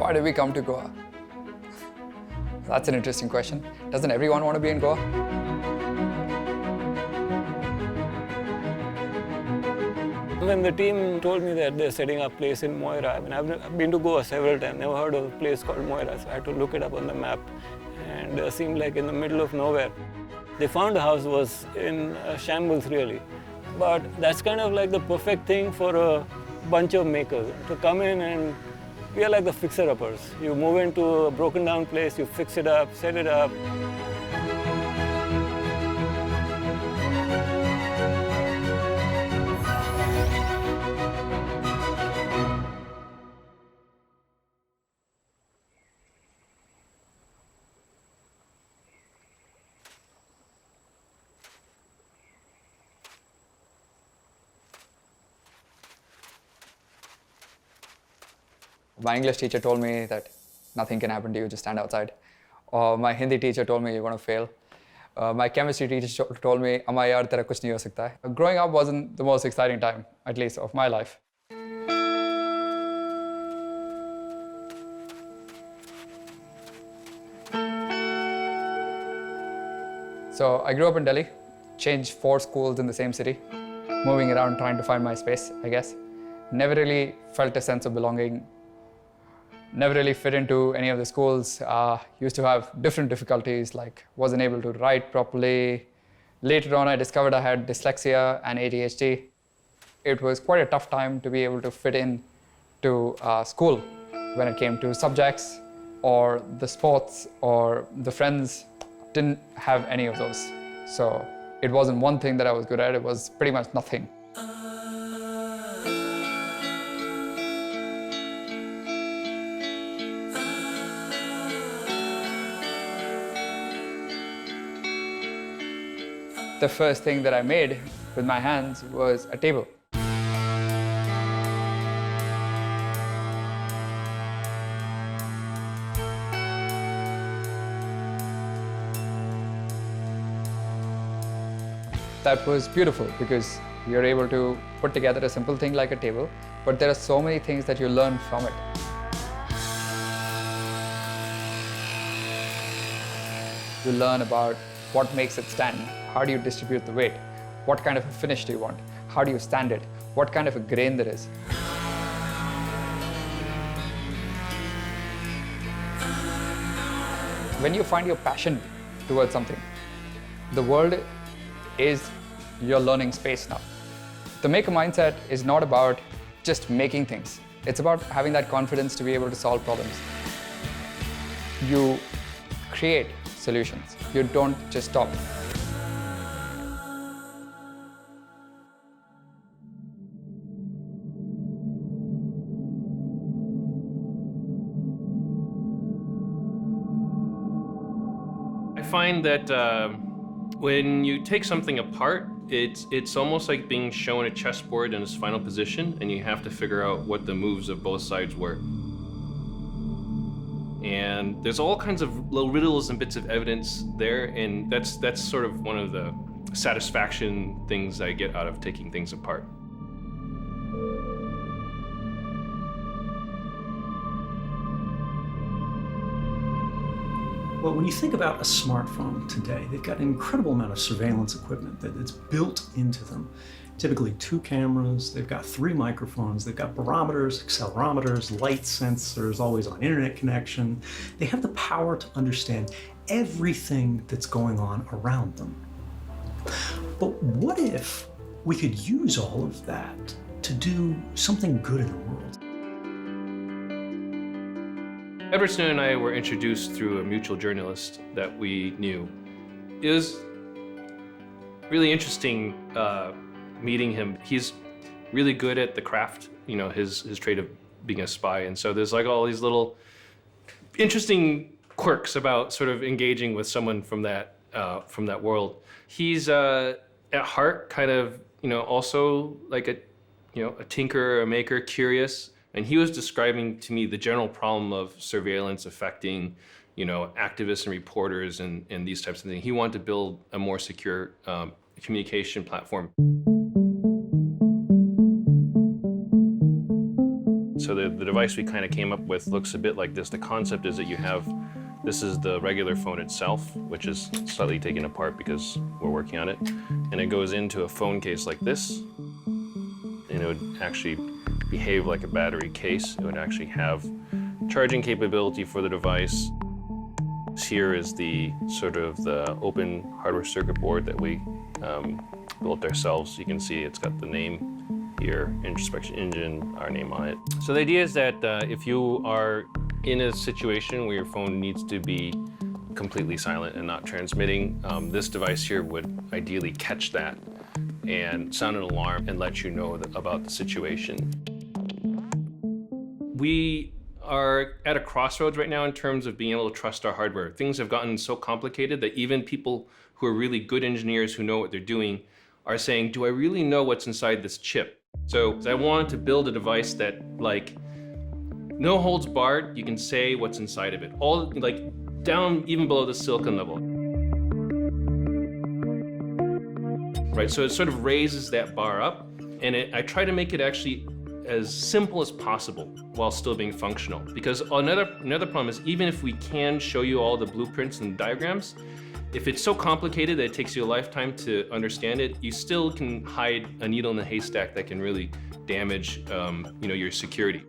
Why did we come to Goa? That's an interesting question. Doesn't everyone want to be in Goa? When the team told me that they're setting up a place in Moira, I mean, I've been to Goa several times, never heard of a place called Moira, so I had to look it up on the map. And it seemed like in the middle of nowhere. They found the house was in shambles, really. But that's kind of like the perfect thing for a bunch of makers, to come in and we are like the fixer-uppers. You move into a broken down place, you fix it up, set it up. My English teacher told me that nothing can happen to you, just stand outside. Or my Hindi teacher told me you're going to fail. My chemistry teacher told me, "Amma yaar, tera kuch nahi ho sakta hai." Growing up wasn't the most exciting time, at least of my life. So I grew up in Delhi, changed 4 schools in the same city, moving around trying to find my space, I guess. Never really felt a sense of belonging. Never really fit into any of the schools. Used to have different difficulties, like wasn't able to write properly. Later on, I discovered I had dyslexia and ADHD. It was quite a tough time to be able to fit in to school when it came to subjects or the sports or the friends. Didn't have any of those. So it wasn't one thing that I was good at, it was pretty much nothing. The first thing that I made with my hands was a table. That was beautiful because you're able to put together a simple thing like a table, but there are so many things that you learn from it. You learn about what makes it stand. How do you distribute the weight? What kind of a finish do you want? How do you stand it? What kind of a grain there is? When you find your passion towards something, the world is your learning space now. The maker mindset is not about just making things. It's about having that confidence to be able to solve problems. You create solutions. You don't just stop. I find that when you take something apart, it's almost like being shown a chessboard in its final position, and you have to figure out what the moves of both sides were. And there's all kinds of little riddles and bits of evidence there, and that's sort of one of the satisfaction things I get out of taking things apart. Well, when you think about a smartphone today, they've got an incredible amount of surveillance equipment that's built into them. Typically 2 cameras, they've got 3 microphones, they've got barometers, accelerometers, light sensors, always on internet connection. They have the power to understand everything that's going on around them. But what if we could use all of that to do something good in the world? Edward Snowden and I were introduced through a mutual journalist that we knew. It was really interesting meeting him. He's really good at the craft, you know, his trade of being a spy. And so there's like all these little interesting quirks about sort of engaging with someone from that world. He's at heart kind of, you know, also like a tinker, a maker, curious. And he was describing to me the general problem of surveillance affecting, you know, activists and reporters and these types of things. He wanted to build a more secure communication So the device we kind of came up with looks a bit like this. The concept is that you have, this is the regular phone itself, which is slightly taken apart because we're working on it. And it goes into a phone case like this. And it would actually behave like a battery case. It would actually have charging capability for the device. Here is the sort of the open hardware circuit board that we built ourselves. You can see it's got the name here, introspection engine, our name on it. So the idea is that if you are in a situation where your phone needs to be completely silent and not transmitting, this device here would ideally catch that and sound an alarm and let you know about the situation. We are at a crossroads right now in terms of being able to trust our hardware. Things have gotten so complicated that even people who are really good engineers who know what they're doing are saying, do I really know what's inside this chip? So I wanted to build a device that, like, no holds barred, you can say what's inside of it. All, like, down even below the silicon level. Right, so it sort of raises that bar up, and I try to make it actually as simple as possible while still being functional. Because another problem is, even if we can show you all the blueprints and diagrams, if it's so complicated that it takes you a lifetime to understand it, you still can hide a needle in the haystack that can really damage your security.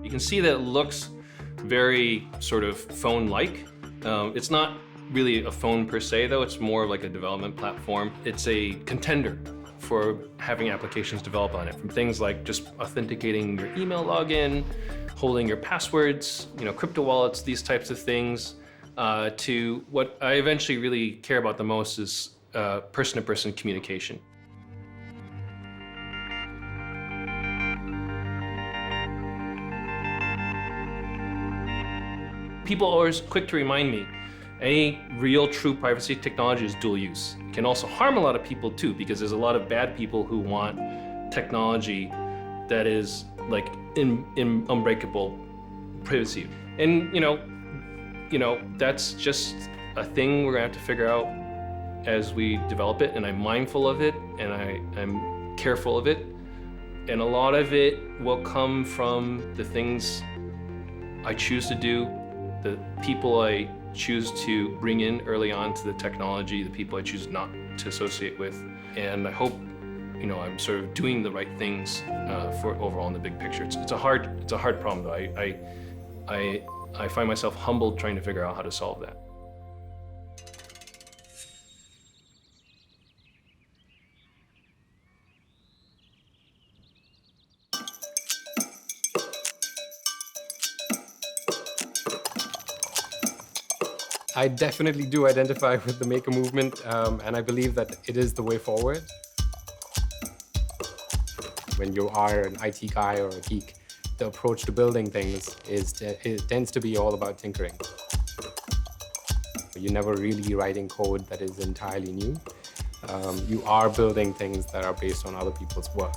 You can see that it looks very sort of phone-like. It's not really a phone per se, though. It's more like a development platform. It's a contender for having applications develop on it, from things like just authenticating your email login, holding your passwords, crypto wallets, these types of things, to what I eventually really care about the most is person-to-person communication. People are always quick to remind me, any real true privacy technology is dual use. It can also harm a lot of people too, because there's a lot of bad people who want technology that is like in unbreakable privacy. And that's just a thing we're gonna have to figure out as we develop it, and I'm mindful of it, and I'm careful of it. And a lot of it will come from the things I choose to do, the people I choose to bring in early on to the technology, the people I choose not to associate with. And I hope, I'm sort of doing the right things for overall in the big picture. It's a hard problem though. I find myself humbled trying to figure out how to solve that. I definitely do identify with the maker movement, and I believe that it is the way forward. When you are an IT guy or a geek, the approach to building things it tends to be all about tinkering. You're never really writing code that is entirely new. You are building things that are based on other people's work.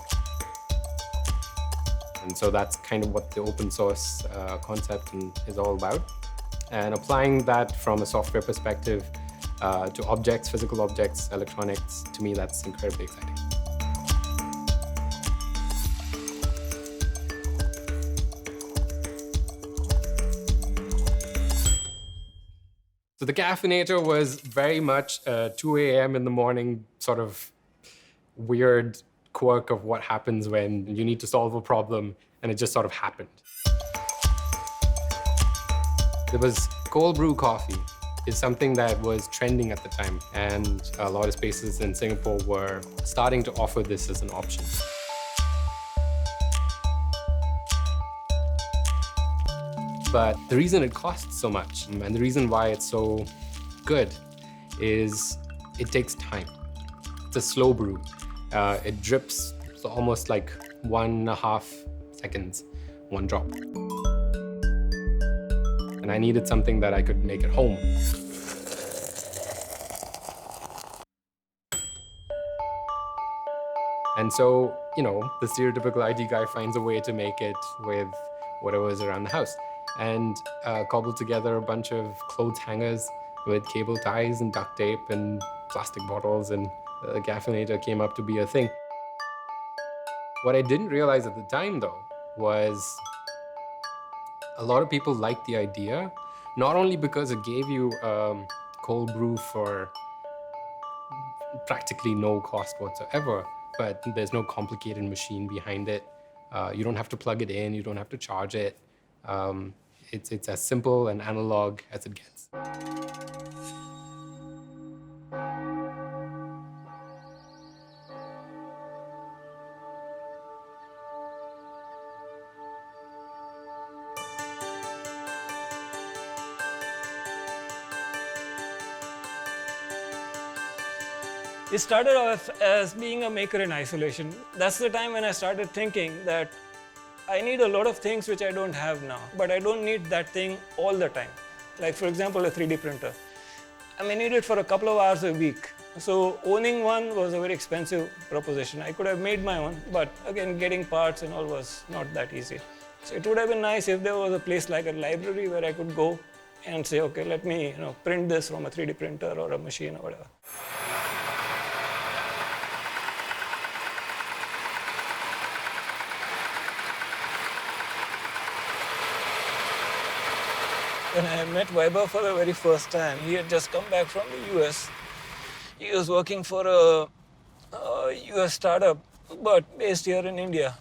And so that's kind of what the open source concept is all about. And applying that from a software perspective to objects, physical objects, electronics, to me, that's incredibly exciting. So the caffeinator was very much a 2 a.m. in the morning sort of weird quirk of what happens when you need to solve a problem, and it just sort of happened. There was cold brew coffee is something that was trending at the time, and a lot of spaces in Singapore were starting to offer this as an option. But the reason it costs so much, and the reason why it's so good, is it takes time. It's a slow brew. It drips almost like 1.5 seconds, one drop. And I needed something that I could make at home. And so, the stereotypical IT guy finds a way to make it with whatever is around the house. And cobbled together a bunch of clothes hangers with cable ties and duct tape and plastic bottles, and the caffeinator came up to be a thing. What I didn't realize at the time, though, was a lot of people liked the idea, not only because it gave you cold brew for practically no cost whatsoever, but there's no complicated machine behind it. You don't have to plug it in, you don't have to charge it. It's as simple and analog as it gets. It started off as being a maker in isolation. That's the time when I started thinking that I need a lot of things which I don't have now, but I don't need that thing all the time. Like for example, a 3D printer. I may need it for a couple of hours a week. So owning one was a very expensive proposition. I could have made my own, but again, getting parts and all was not that easy. So it would have been nice if there was a place like a library where I could go and say, okay, let me print this from a 3D printer or a machine or whatever. When I met Weber for the very first time, he had just come back from the US. He was working for a US startup, but based here in India.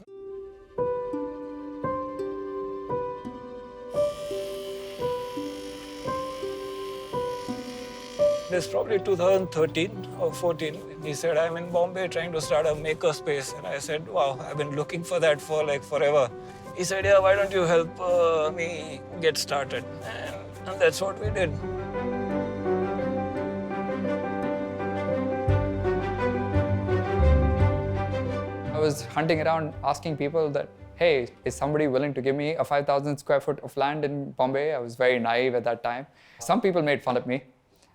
It's probably 2013 or 14. He said, I'm in Bombay trying to start a makerspace. And I said, wow, I've been looking for that for like forever. He said, yeah, why don't you help me get started? And that's what we did. I was hunting around asking people that, hey, is somebody willing to give me a 5,000 square foot of land in Bombay? I was very naive at that time. Some people made fun of me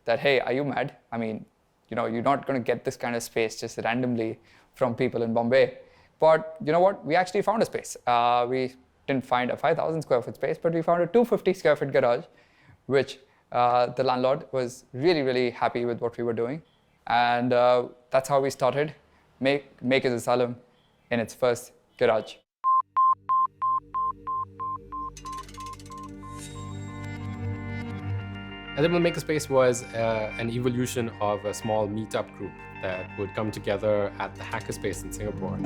that, hey, are you mad? I mean, you're not going to get this kind of space just randomly from people in Bombay. But you know what? We actually found a space. We didn't find a 5,000 square foot space, but we found a 250 square foot garage, which the landlord was really, really happy with what we were doing. And that's how we started Makers Asylum in its first garage. Asylum Makerspace was an evolution of a small meetup group that would come together at the Hackerspace in Singapore.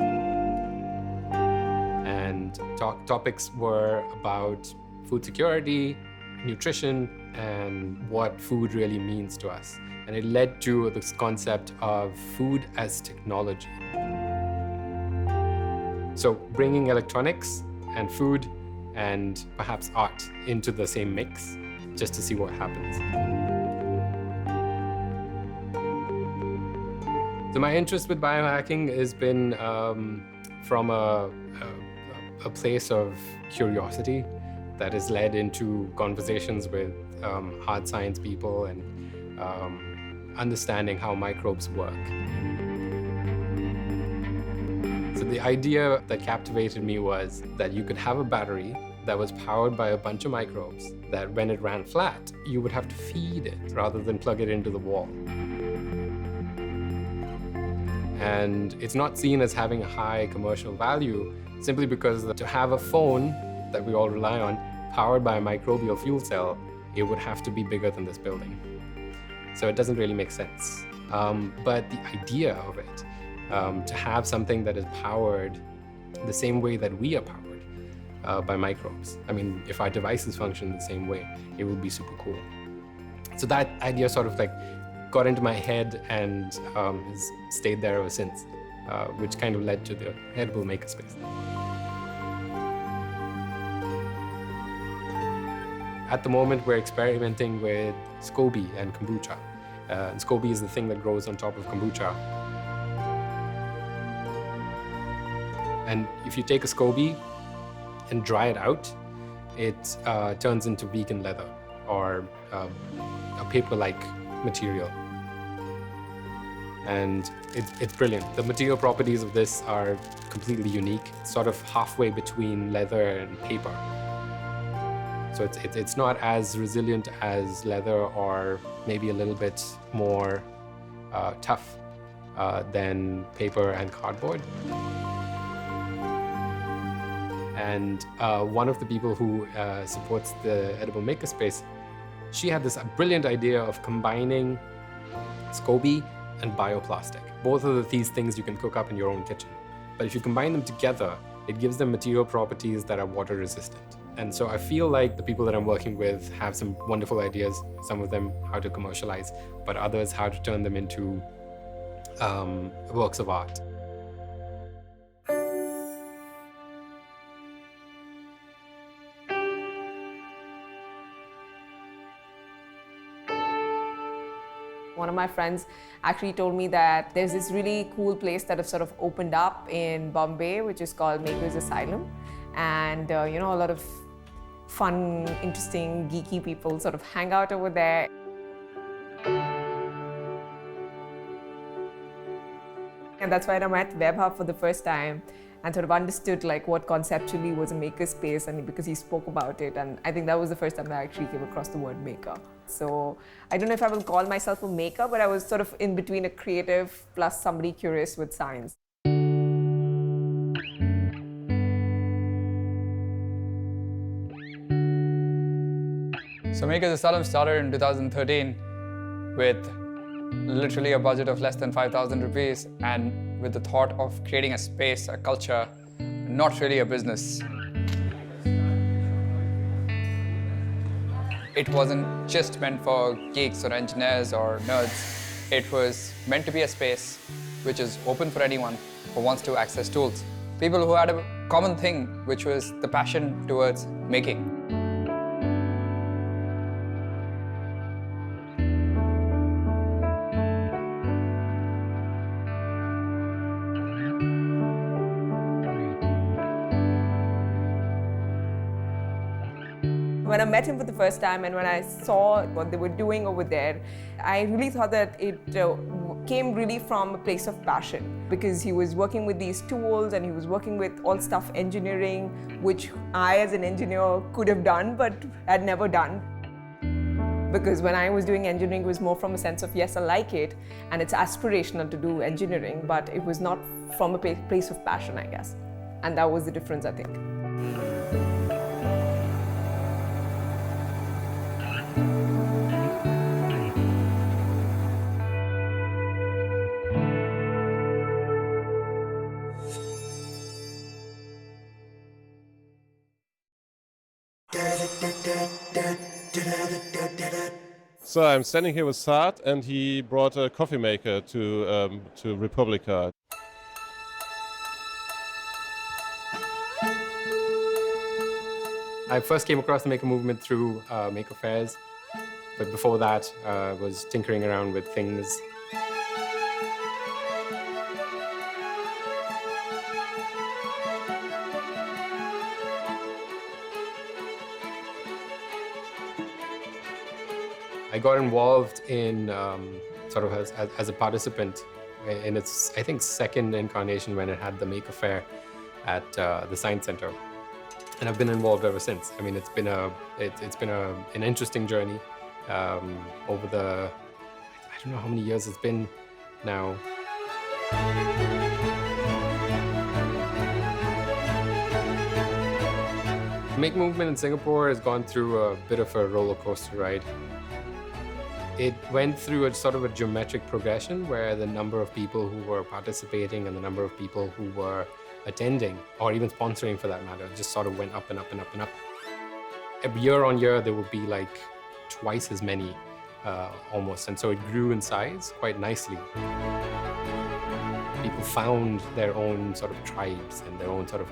And topics were about food security, nutrition, and what food really means to us. And it led to this concept of food as technology. So bringing electronics and food and perhaps art into the same mix, just to see what happens. So my interest with biohacking has been from a place of curiosity that has led into conversations with hard science people and understanding how microbes work. So the idea that captivated me was that you could have a battery that was powered by a bunch of microbes that when it ran flat, you would have to feed it rather than plug it into the wall. And it's not seen as having a high commercial value simply because to have a phone that we all rely on powered by a microbial fuel cell, it would have to be bigger than this building. So it doesn't really make sense. But the idea of it, to have something that is powered the same way that we are powered by microbes. I mean, if our devices function the same way, it would be super cool. So that idea sort of like got into my head and has stayed there ever since, which kind of led to the edible makerspace. At the moment, we're experimenting with SCOBY and kombucha. And SCOBY is the thing that grows on top of kombucha. And if you take a SCOBY and dry it out, it turns into vegan leather or a paper-like material. And it's brilliant. The material properties of this are completely unique. It's sort of halfway between leather and paper. So it's not as resilient as leather or maybe a little bit more tough than paper and cardboard. And one of the people who supports the edible makerspace, she had this brilliant idea of combining SCOBY and bioplastic. Both of these things you can cook up in your own kitchen. But if you combine them together, it gives them material properties that are water resistant. And so I feel like the people that I'm working with have some wonderful ideas, some of them how to commercialize, but others how to turn them into works of art. One of my friends actually told me that there's this really cool place that has sort of opened up in Bombay, which is called Asylum. And a lot of fun, interesting, geeky people sort of hang out over there. And that's when I met WebHub for the first time and sort of understood like what conceptually was a makerspace, and because he spoke about it, and I think that was the first time that I actually came across the word maker. So I don't know if I will call myself a maker, but I was sort of in between a creative plus somebody curious with science. So Makers Asylum started in 2013 with literally a budget of less than 5,000 rupees and with the thought of creating a space, a culture, not really a business. It wasn't just meant for geeks or engineers or nerds. It was meant to be a space which is open for anyone who wants to access tools. People who had a common thing, which was the passion towards making. When I met him for the first time and when I saw what they were doing over there, I really thought that it came really from a place of passion, because he was working with these tools and he was working with all stuff engineering, which I as an engineer could have done but had never done. Because when I was doing engineering, it was more from a sense of, yes, I like it and it's aspirational to do engineering, but it was not from a place of passion, I guess. And that was the difference, I think. So I'm standing here with Saad, and he brought a coffee maker to Republica. I first came across the maker movement through maker fairs, but before that I was tinkering around with things. I got involved in sort of as a participant in its, I think, second incarnation when it had the Maker Fair at the Science Center, and I've been involved ever since. I mean, it's been an interesting journey over the, I don't know how many years it's been now. The Make movement in Singapore has gone through a bit of a roller coaster ride. It went through a sort of a geometric progression where the number of people who were participating and the number of people who were attending, or even sponsoring for that matter, just sort of went up and up and up and up. Year on year, there would be like twice as many almost, and so it grew in size quite nicely. People found their own sort of tribes and their own sort of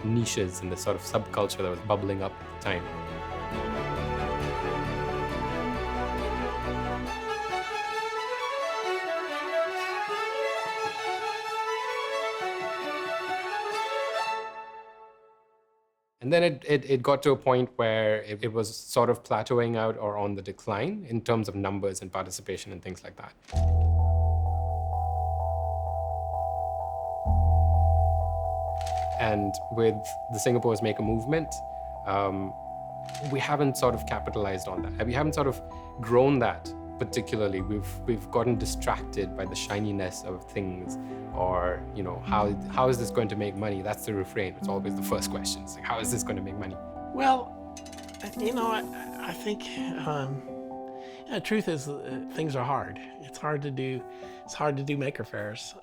niches in the sort of subculture that was bubbling up at the time. And then it got to a point where it was sort of plateauing out or on the decline in terms of numbers and participation and things like that. And with the Singapore's Maker movement, we haven't sort of capitalized on that. We haven't sort of grown that particularly, we've gotten distracted by the shininess of things, or how is this going to make money? That's the refrain. It's always the first question. It's like, how is this going to make money? Well, I think the truth is things are hard. It's hard to do maker fairs,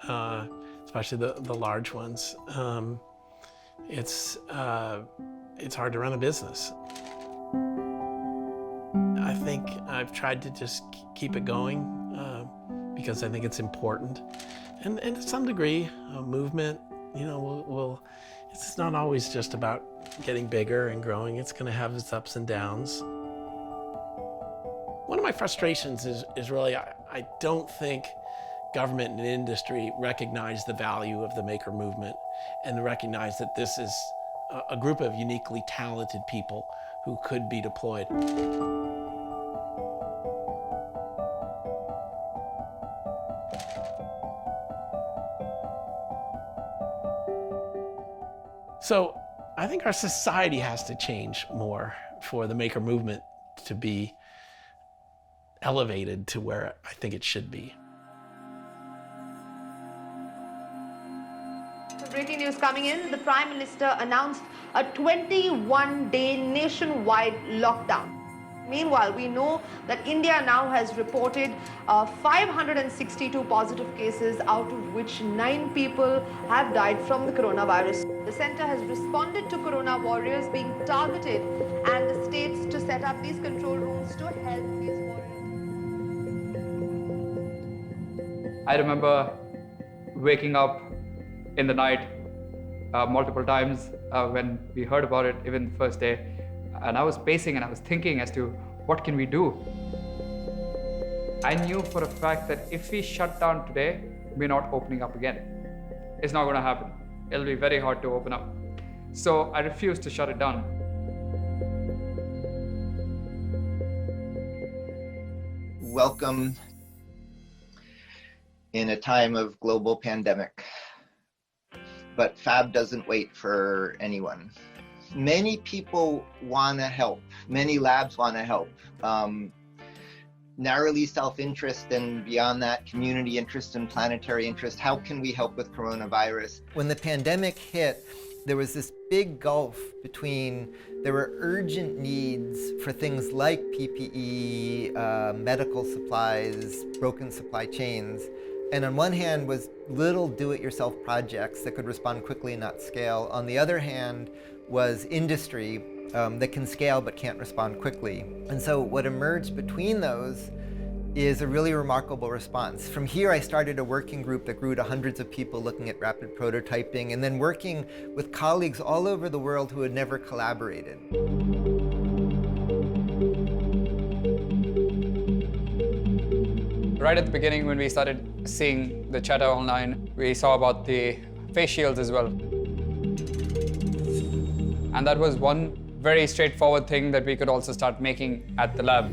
especially the large ones. It's hard to run a business. I think I've tried to just keep it going because I think it's important, and to some degree, movement. It's not always just about getting bigger and growing. It's going to have its ups and downs. One of my frustrations is really I don't think government and industry recognize the value of the maker movement and recognize that this is a group of uniquely talented people who could be deployed. So I think our society has to change more for the maker movement to be elevated to where I think it should be. Breaking news coming in, the Prime Minister announced a 21-day nationwide lockdown. Meanwhile, we know that India now has reported 562 positive cases, out of which 9 people have died from the coronavirus. The centre has responded to corona warriors being targeted and the states to set up these control rooms to help these warriors. I remember waking up in the night multiple times when we heard about it, even the first day. And I was pacing and I was thinking as to what can we do? I knew for a fact that if we shut down today, we're not opening up again. It's not going to happen. It'll be very hard to open up. So I refused to shut it down. Welcome in a time of global pandemic. But Fab doesn't wait for anyone. Many people want to help. Many labs want to help. Narrowly self-interest and beyond that, community interest and planetary interest. How can we help with coronavirus? When the pandemic hit, there was this big gulf between, there were urgent needs for things like PPE, medical supplies, broken supply chains. And on one hand was little do-it-yourself projects that could respond quickly and not scale. On the other hand was industry that can scale but can't respond quickly. And so what emerged between those is a really remarkable response. From here, I started a working group that grew to hundreds of people looking at rapid prototyping, and then working with colleagues all over the world who had never collaborated. Right at the beginning, when we started seeing the chatter online, we saw about the face shields as well. And that was one very straightforward thing that we could also start making at the lab.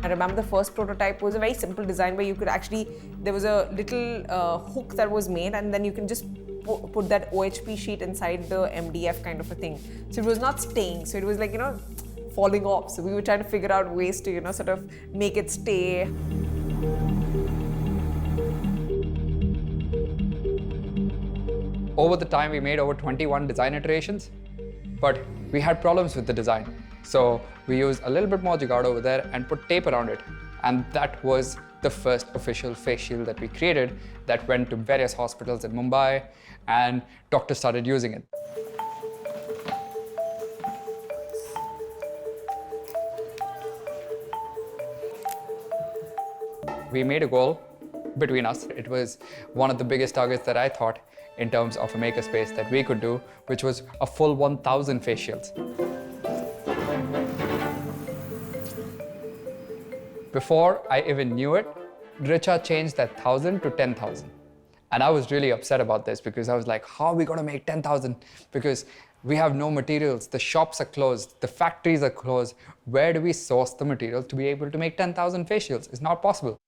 I remember the first prototype was a very simple design where you could actually, there was a little hook that was made, and then you can just put that OHP sheet inside the MDF kind of a thing. So it was not staying, so it was like, falling off. So we were trying to figure out ways to, sort of make it stay. Over the time, we made over 21 design iterations, but we had problems with the design. So we used a little bit more jigard over there and put tape around it. And that was the first official face shield that we created that went to various hospitals in Mumbai, and doctors started using it. We made a goal between us. It was one of the biggest targets that I thought in terms of a makerspace that we could do, which was a full 1,000 face shields. Before I even knew it, Richa changed that 1,000 to 10,000. And I was really upset about this because I was like, how are we going to make 10,000? Because we have no materials, the shops are closed, the factories are closed. Where do we source the material to be able to make 10,000 face shields? It's not possible.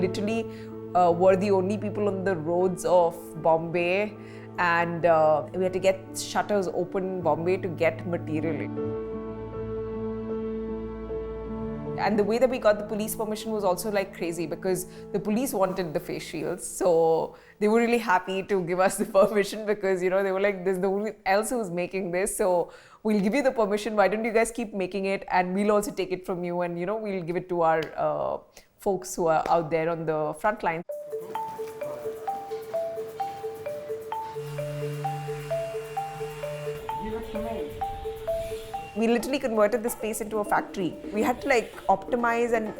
literally were the only people on the roads of Bombay, and we had to get shutters open in Bombay to get material in. And the way that we got the police permission was also like crazy, because the police wanted the face shields. So they were really happy to give us the permission, because, you know, they were like, there's no one else who's making this. So we'll give you the permission. Why don't you guys keep making it? And we'll also take it from you. And, you know, we'll give it to our folks who are out there on the front line. We literally converted this place into a factory. We had to like optimize and,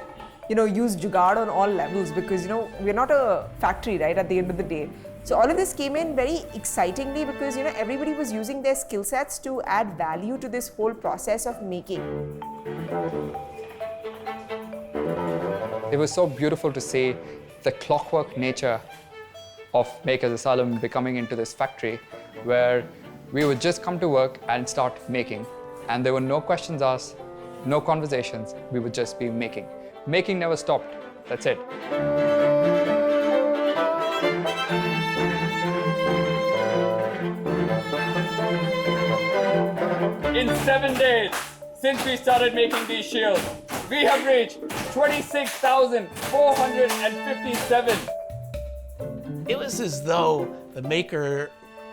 you know, use jugaad on all levels, because, you know, we're not a factory, right, at the end of the day. So all of this came in very excitingly, because, you know, everybody was using their skill sets to add value to this whole process of making. It was so beautiful to see the clockwork nature of Makers Asylum becoming into this factory, where we would just come to work and start making. And there were no questions asked, no conversations, we would just be making. Making never stopped, that's it. In 7 days, since we started making these shields, we have reached 26,457. It was as though the maker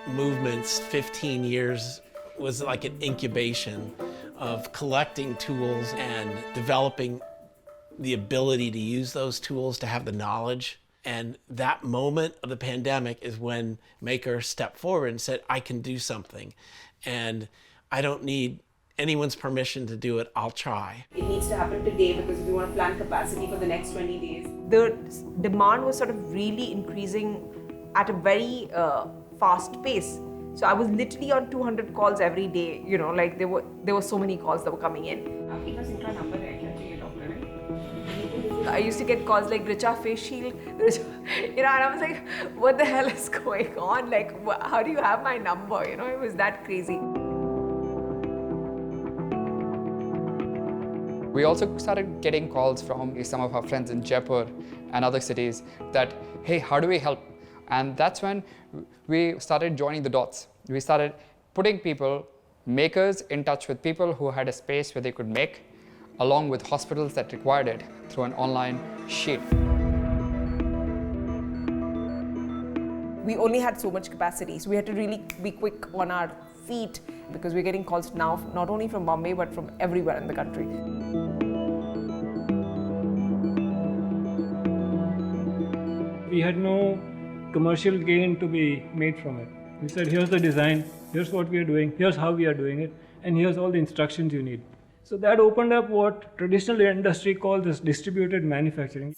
movement's 15 years was like an incubation of collecting tools and developing the ability to use those tools, to have the knowledge. And that moment of the pandemic is when makers stepped forward and said, I can do something. And I don't need anyone's permission to do it, I'll try. It needs to happen today, because if we want to plan capacity for the next 20 days. The demand was sort of really increasing at a very fast pace. So I was literally on 200 calls every day, you know, like there were so many calls that were coming in. I used to get calls like, Richa, face shield, you know, and I was like, what the hell is going on? Like, how do you have my number? You know, it was that crazy. We also started getting calls from some of our friends in Jaipur and other cities that, hey, how do we help? And that's when we started joining the dots. We started putting people, makers, in touch with people who had a space where they could make, along with hospitals that required it, through an online sheet. We only had so much capacity, so we had to really be quick on our feet, because we're getting calls now not only from Bombay but from everywhere in the country. We had no commercial gain to be made from it. We said, here's the design, here's what we are doing, here's how we are doing it, and here's all the instructions you need. So that opened up what traditional industry calls this distributed manufacturing.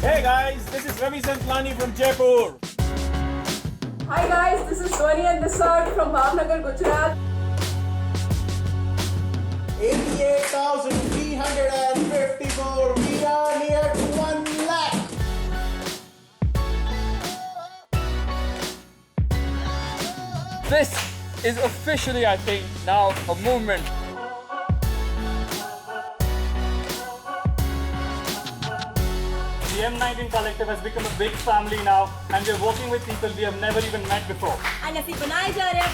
Hey guys, this is Ravi Santlani from Jaipur. Hi guys, this is Swani and Desart from Bhavnagar, Gujarat. 88,354. We are near to 1 lakh. This is officially, I think, now a movement. The M19 Collective has become a big family now, and we're working with people we have never even met before. And we बनाए जा रहे हैं.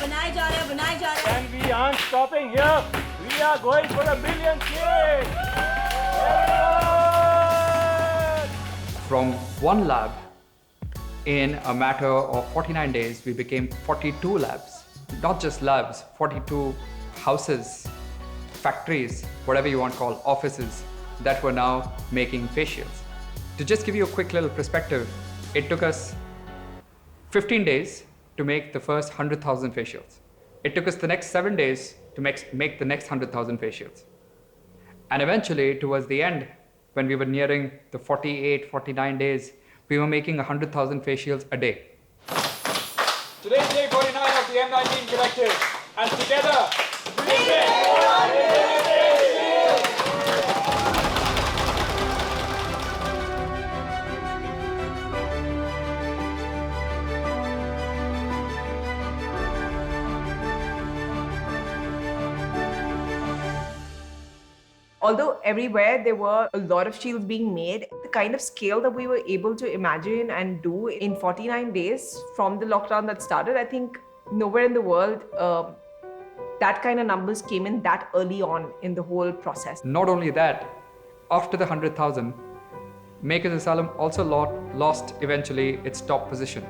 And we aren't stopping here. We are going for 1 billion kids. From one lab, in a matter of 49 days, we became 42 labs. Not just labs, 42 houses, factories, whatever you want to call offices, that were now making face shields. To just give you a quick little perspective, it took us 15 days to make the first 100,000 face shields. It took us the next 7 days to make the next 100,000 face shields. And eventually, towards the end, when we were nearing the 48, 49 days, we were making 100,000 face shields a day. Today is day 49 of the M19 Collective, and together, we make Although everywhere there were a lot of shields being made, the kind of scale that we were able to imagine and do in 49 days from the lockdown that started, I think nowhere in the world that kind of numbers came in that early on in the whole process. Not only that, after the 100,000, Makers Asylum also lost eventually its top position.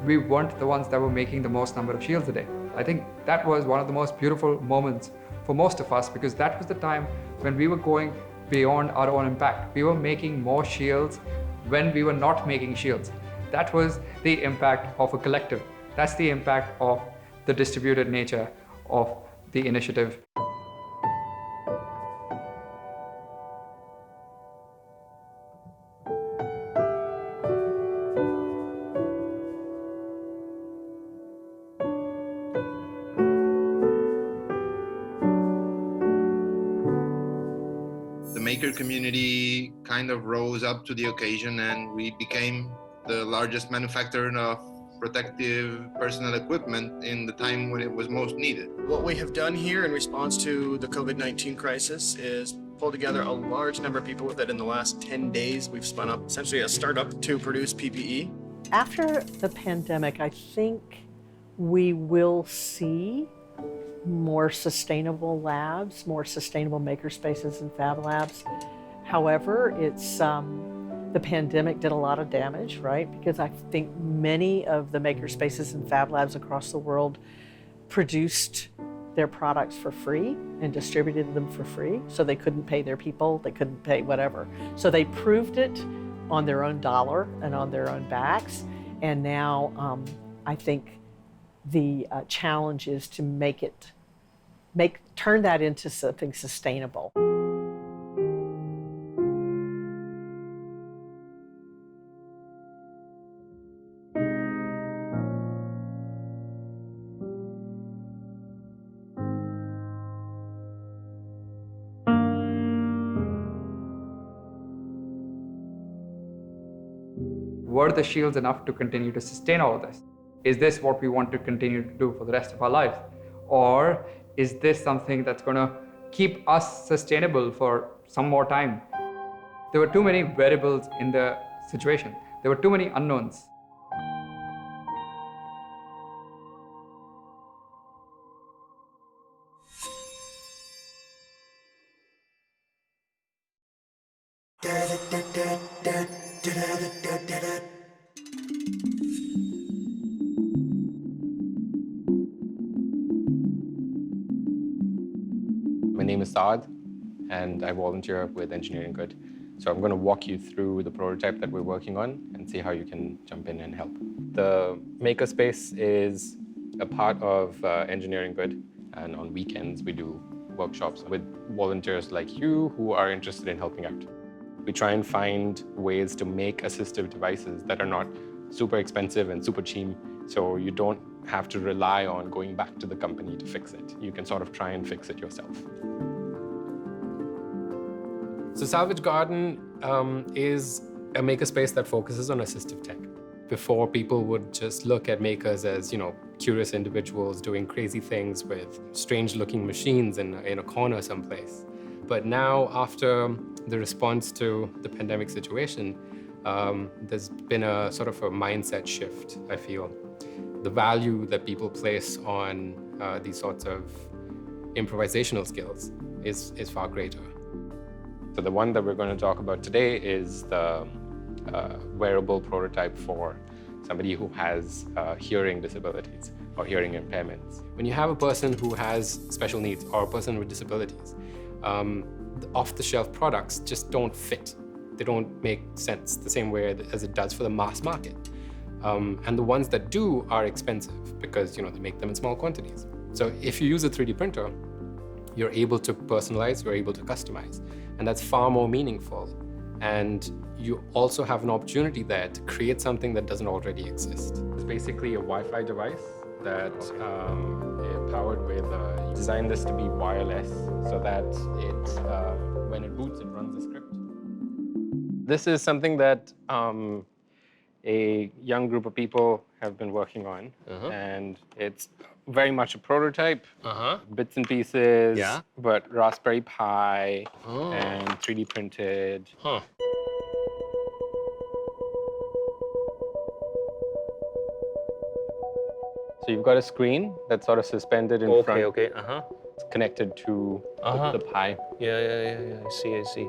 We weren't the ones that were making the most number of shields a day. I think that was one of the most beautiful moments for most of us, because that was the time when we were going beyond our own impact. We were making more shields when we were not making shields. That was the impact of a collective. That's the impact of the distributed nature of the initiative. The maker community kind of rose up to the occasion, and we became the largest manufacturer of protective personal equipment in the time when it was most needed. What we have done here in response to the COVID-19 crisis is pull together a large number of people that in the last 10 days we've spun up essentially a startup to produce PPE. After the pandemic, I think we will see more sustainable labs, more sustainable makerspaces and fab labs. However, it's the pandemic did a lot of damage, right? Because I think many of the makerspaces and fab labs across the world produced their products for free and distributed them for free. So they couldn't pay their people, they couldn't pay whatever. So they proved it on their own dollar and on their own backs. And now I think the challenge is to turn that into something sustainable. Were the shields enough to continue to sustain all of this? Is this what we want to continue to do for the rest of our lives? Or is this something that's going to keep us sustainable for some more time? There were too many variables in the situation. There were too many unknowns. My name is Saad, and I volunteer with Engineering Good. So I'm going to walk you through the prototype that we're working on and see how you can jump in and help. The makerspace is a part of Engineering Good, and on weekends we do workshops with volunteers like you who are interested in helping out. We try and find ways to make assistive devices that are not super expensive and super cheap, so you don't have to rely on going back to the company to fix it. You can sort of try and fix it yourself. So Salvage Garden is a makerspace that focuses on assistive tech. Before, people would just look at makers as, curious individuals doing crazy things with strange-looking machines in a corner someplace. But now, after the response to the pandemic situation, there's been a sort of a mindset shift, I feel. The value that people place on these sorts of improvisational skills is far greater. So the one that we're going to talk about today is the wearable prototype for somebody who has hearing disabilities or hearing impairments. When you have a person who has special needs or a person with disabilities, the off-the-shelf products just don't fit. They don't make sense the same way as it does for the mass market. And the ones that do are expensive because they make them in small quantities. So if you use a 3D printer, you're able to personalize, you're able to customize, and that's far more meaningful. And you also have an opportunity there to create something that doesn't already exist. It's basically a Wi-Fi device that is powered with, designed this to be wireless so that when it boots, it runs a script. This is something that a young group of people have been working on, and it's very much a prototype, bits and pieces, but Raspberry Pi and 3D printed. So you've got a screen that's sort of suspended in front. It's connected to the Pi. Yeah. I see.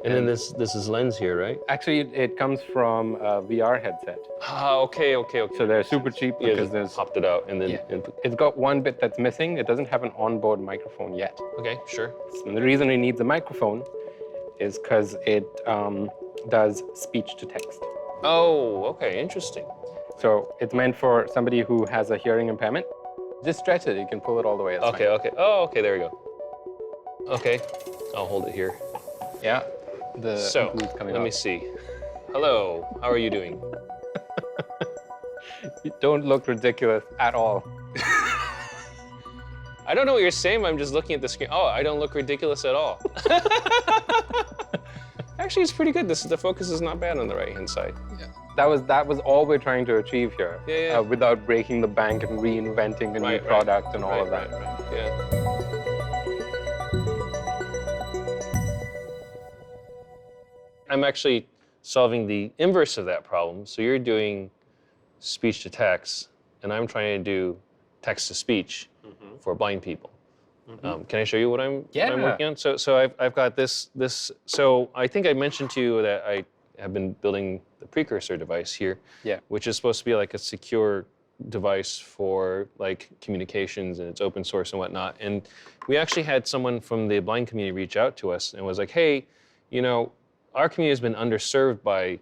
And then this is lens here, right? Actually, it comes from a VR headset. Okay. So they're super cheap because there's popped it out and then it's got one bit that's missing. It doesn't have an onboard microphone yet. Okay, sure. And the reason it needs a microphone is because it does speech to text. Oh, okay, interesting. So it's meant for somebody who has a hearing impairment. Just stretch it. You can pull it all the way. Okay. Oh, okay. There we go. Okay, I'll hold it here. Yeah. So let me see. Hello. How are you doing? You don't look ridiculous at all. I don't know what you're saying, but I'm just looking at the screen. Oh, I don't look ridiculous at all. Actually, it's pretty good. The focus is not bad on the right-hand side. Yeah. That was all we're trying to achieve here. Yeah. Without breaking the bank and reinventing a new product and all of that. Yeah. I'm actually solving the inverse of that problem. So you're doing speech to text, and I'm trying to do text to speech for blind people. Can I show you what I'm working on? So I've got this. So I think I mentioned to you that I have been building the precursor device here, which is supposed to be like a secure device for like communications, and it's open source and whatnot. And we actually had someone from the blind community reach out to us and was like, hey, our community has been underserved by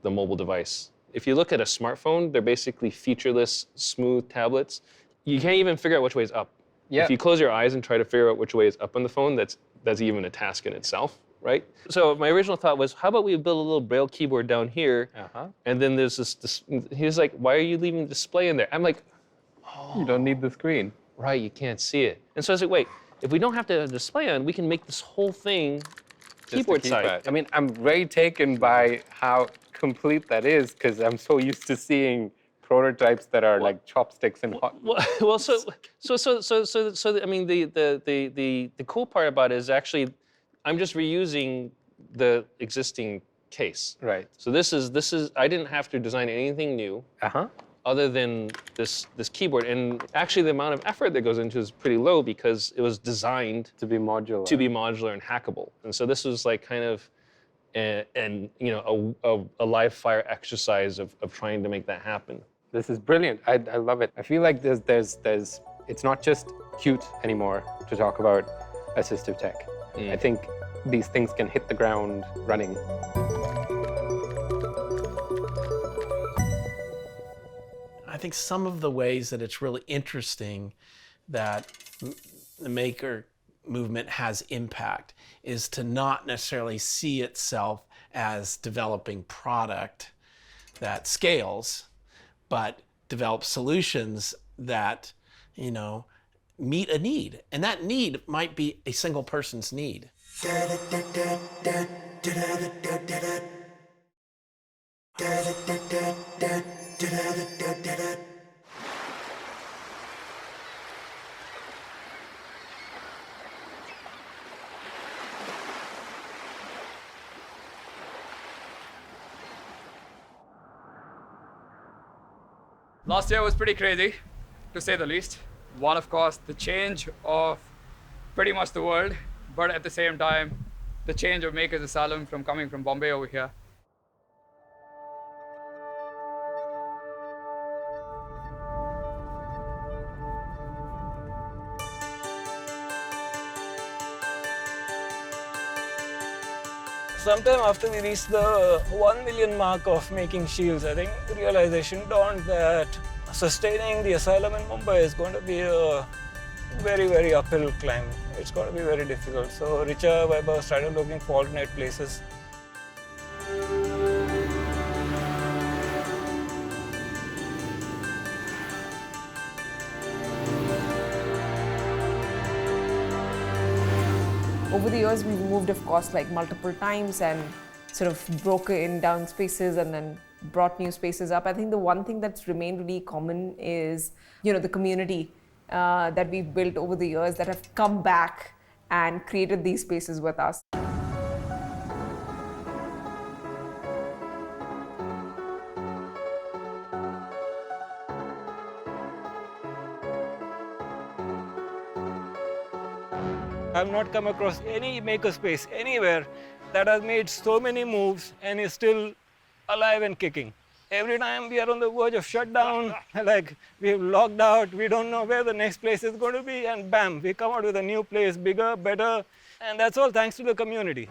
the mobile device. If you look at a smartphone, they're basically featureless, smooth tablets. You can't even figure out which way is up. Yeah. If you close your eyes and try to figure out which way is up on the phone, that's even a task in itself, right? So my original thought was, how about we build a little Braille keyboard down here, and then there's this. He was like, why are you leaving the display in there? I'm like, oh, you don't need the screen. Right, you can't see it. And so I was like, wait, if we don't have to have a display on, we can make this whole thing keyboard side. I mean, I'm very taken by how complete that is, because I'm so used to seeing prototypes that are like chopsticks and hot. Well, so I mean, the cool part about it is actually, I'm just reusing the existing case. Right. So this is I didn't have to design anything new. Other than this keyboard, and actually the amount of effort that goes into it is pretty low because it was designed to be modular and hackable. And so this was like kind of a live fire exercise of trying to make that happen. This is brilliant. I love it. I feel like there's it's not just cute anymore to talk about assistive tech. I think these things can hit the ground running. I think some of the ways that it's really interesting that the maker movement has impact is to not necessarily see itself as developing product that scales, but develop solutions that, meet a need. And that need might be a single person's need. Last year was pretty crazy, to say the least. One, of course, the change of pretty much the world, but at the same time, the change of Makers Asylum from coming from Bombay over here. Sometime after we reach the 1 million mark of making shields, I think the realization dawned that sustaining the Asylum in Mumbai is going to be a very, very uphill climb. It's going to be very difficult. So Richa Vaibhav started looking for alternate places. Over the years, we've moved, of course, like multiple times and sort of broken down spaces and then brought new spaces up. I think the one thing that's remained really common is, the community that we've built over the years that have come back and created these spaces with us. I've not come across any makerspace anywhere that has made so many moves and is still alive and kicking. Every time we are on the verge of shutdown, like we've logged out, we don't know where the next place is going to be, and bam, we come out with a new place, bigger, better, and that's all thanks to the community.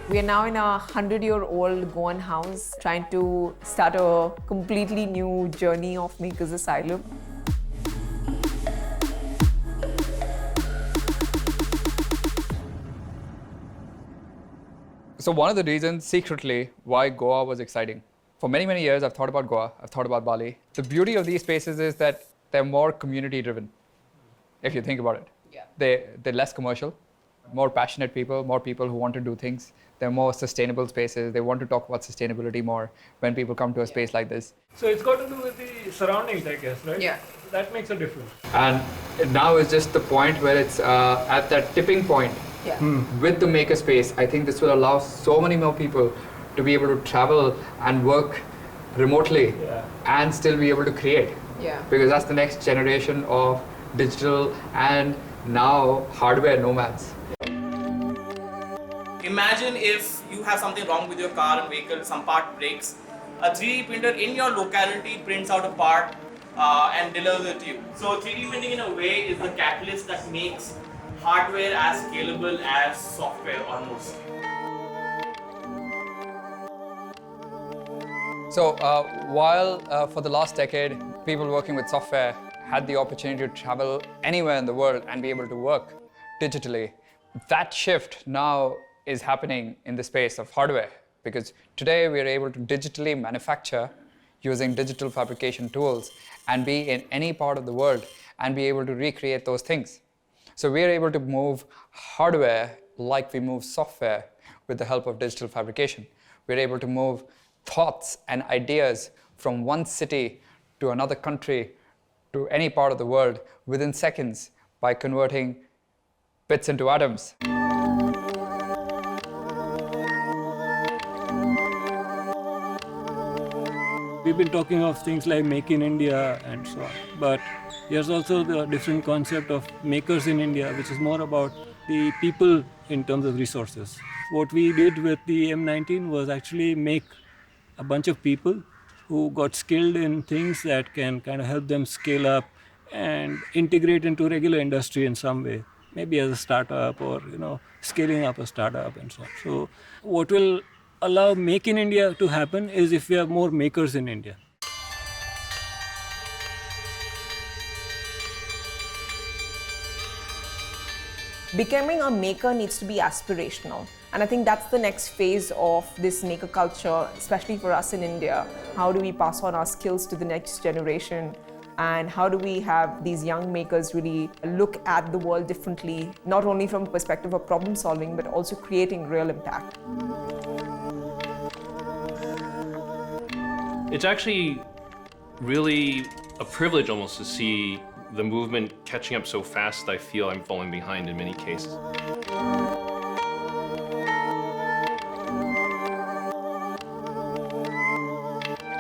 We are now in a 100-year-old Goan house, trying to start a completely new journey of Makers Asylum. So one of the reasons, secretly, why Goa was exciting. For many, many years, I've thought about Goa, I've thought about Bali. The beauty of these spaces is that they're more community-driven, if you think about it. Yeah. They're less commercial, more passionate people who want to do things. They're more sustainable spaces. They want to talk about sustainability more when people come to a space like this. So it's got to do with the surroundings, I guess, right? Yeah. That makes a difference. And now is just the point where it's at that tipping point. Yeah. With the makerspace, I think this will allow so many more people to be able to travel and work remotely and still be able to create. Yeah. Because that's the next generation of digital and now hardware nomads. Imagine if you have something wrong with your car and vehicle, some part breaks. A 3D printer in your locality prints out a part and delivers it to you. So 3D printing in a way is the catalyst that makes hardware as scalable as software almost. So while for the last decade, people working with software had the opportunity to travel anywhere in the world and be able to work digitally, that shift now is happening in the space of hardware, because today we are able to digitally manufacture using digital fabrication tools and be in any part of the world and be able to recreate those things. So we are able to move hardware like we move software with the help of digital fabrication. We're able to move thoughts and ideas from one city to another country to any part of the world within seconds by converting bits into atoms. We've been talking of things like Make in India and so on, but there's also the different concept of makers in India, which is more about the people in terms of resources. What we did with the M19 was actually make a bunch of people who got skilled in things that can kind of help them scale up and integrate into regular industry in some way, maybe as a startup or scaling up a startup and so on. So what will allow Make in India to happen is if we have more makers in India. Becoming a maker needs to be aspirational. And I think that's the next phase of this maker culture, especially for us in India. How do we pass on our skills to the next generation? And how do we have these young makers really look at the world differently, not only from the perspective of problem solving, but also creating real impact? It's actually really a privilege almost to see the movement catching up so fast that I feel I'm falling behind in many cases.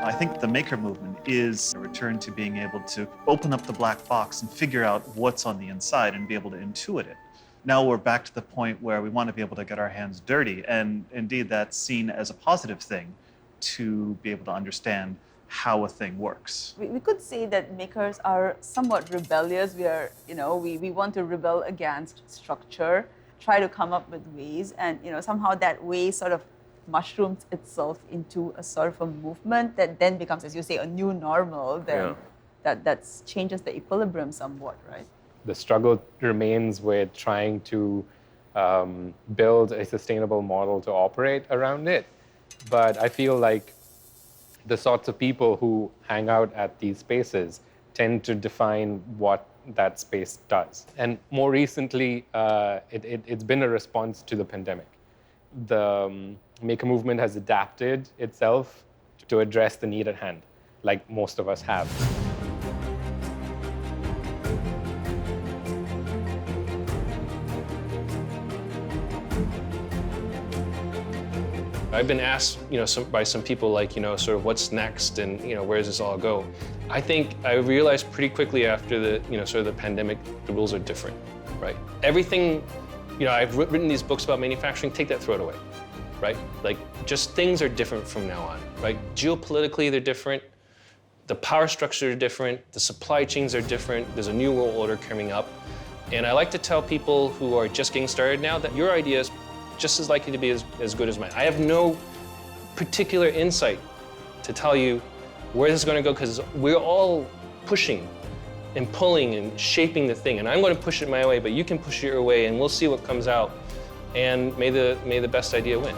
I think the maker movement is a return to being able to open up the black box and figure out what's on the inside and be able to intuit it. Now we're back to the point where we want to be able to get our hands dirty, and indeed that's seen as a positive thing to be able to understand how a thing works. We could say that makers are somewhat rebellious. We want to rebel against structure, try to come up with ways, and somehow that way sort of mushrooms itself into a sort of a movement that then becomes, as you say, a new normal. Then that changes the equilibrium somewhat, right? The struggle remains with trying to build a sustainable model to operate around it. But I feel like the sorts of people who hang out at these spaces tend to define what that space does. And more recently, it's been a response to the pandemic. The maker movement has adapted itself to address the need at hand, like most of us have. I've been asked, by some people, like, sort of what's next and, where does this all go? I think I realized pretty quickly after the, sort of the pandemic, the rules are different, right? Everything, I've written these books about manufacturing, take that, throw it away, right? Like, just things are different from now on, right? Geopolitically, they're different. The power structures are different. The supply chains are different. There's a new world order coming up. And I like to tell people who are just getting started now that your idea is just as likely to be as good as mine. I have no particular insight to tell you where this is going to go, because we're all pushing and pulling and shaping the thing. And I'm going to push it my way, but you can push it your way, and we'll see what comes out. And may the best idea win.